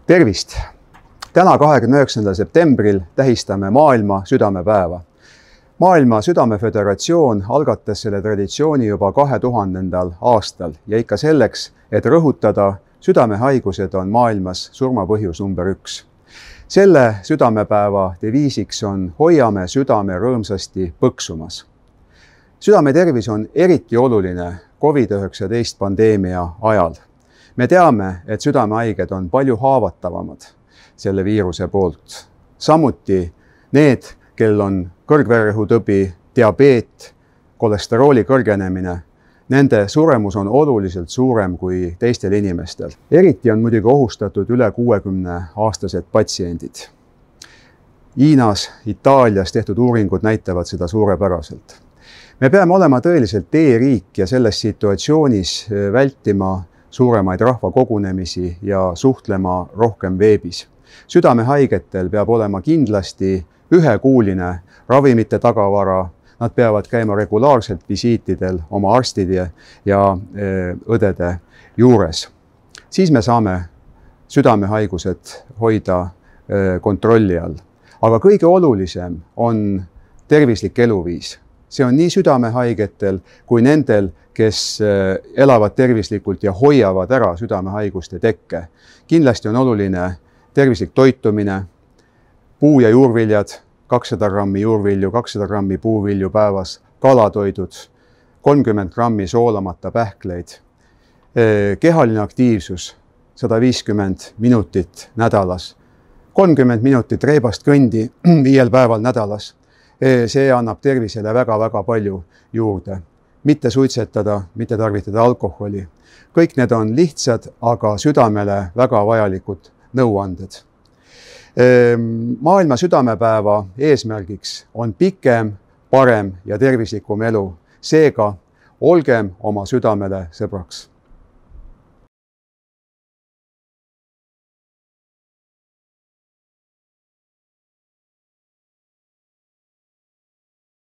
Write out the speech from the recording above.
Tervist! Täna 29. septembril tähistame maailma südamepäeva. Maailma Südameföderatsioon algatas selle traditsiooni juba 2000. aastal ja ikka selleks, et rõhutada, südamehaigused on maailmas surmapõhjus number 1. Selle südamepäeva deviisiks on hoiame südame rõõmsasti põksumas. Südame tervis on eriti oluline COVID-19 pandeemia ajal. Me teame, et südamehaiged on palju haavatavamad selle viiruse poolt. Samuti need, kel on kõrgvererõhutõbi, diabeet, kolesterooli kõrgenemine, nende suremus on oluliselt suurem kui teistel inimestel. Eriti on muidugi ohustatud üle 60-aastased patsiendid. Hiinas, Itaalias tehtud uuringud näitavad seda suurepäraselt. Me peame olema tõeliselt e-riik ja selles situatsioonis vältima suuremaid rahvakogunemisi ja suhtlema rohkem veebis. Südamehaigetel peab olema kindlasti ühekuuline ravimite tagavara, nad peavad käima regulaarselt visiitidel oma arstide ja õdede juures. Siis me saame südamehaigused hoida kontrolli all. Aga kõige olulisem on tervislik eluviis. See on nii südamehaigetel kui nendel, kes elavad tervislikult ja hoiavad ära südamehaiguste tekke. Kindlasti on oluline tervislik toitumine, puu- ja juurviljad, 200 grammi juurvilju, 200 grammi puuvilju päevas, kalatoidud, 30 grammi soolamata pähkleid, kehaline aktiivsus, 150 minutit nädalas, 30 minutit reibast kõndi 5 päeval nädalas. See annab tervisele väga-väga palju juurde. Mitte suitsetada, mitte tarvitada alkoholi. Kõik need on lihtsad, aga südamele väga vajalikud nõuanded. Maailma südamepäeva eesmärgiks on pikem, parem ja tervislikum elu. Seega olgem oma südamele sõbraks.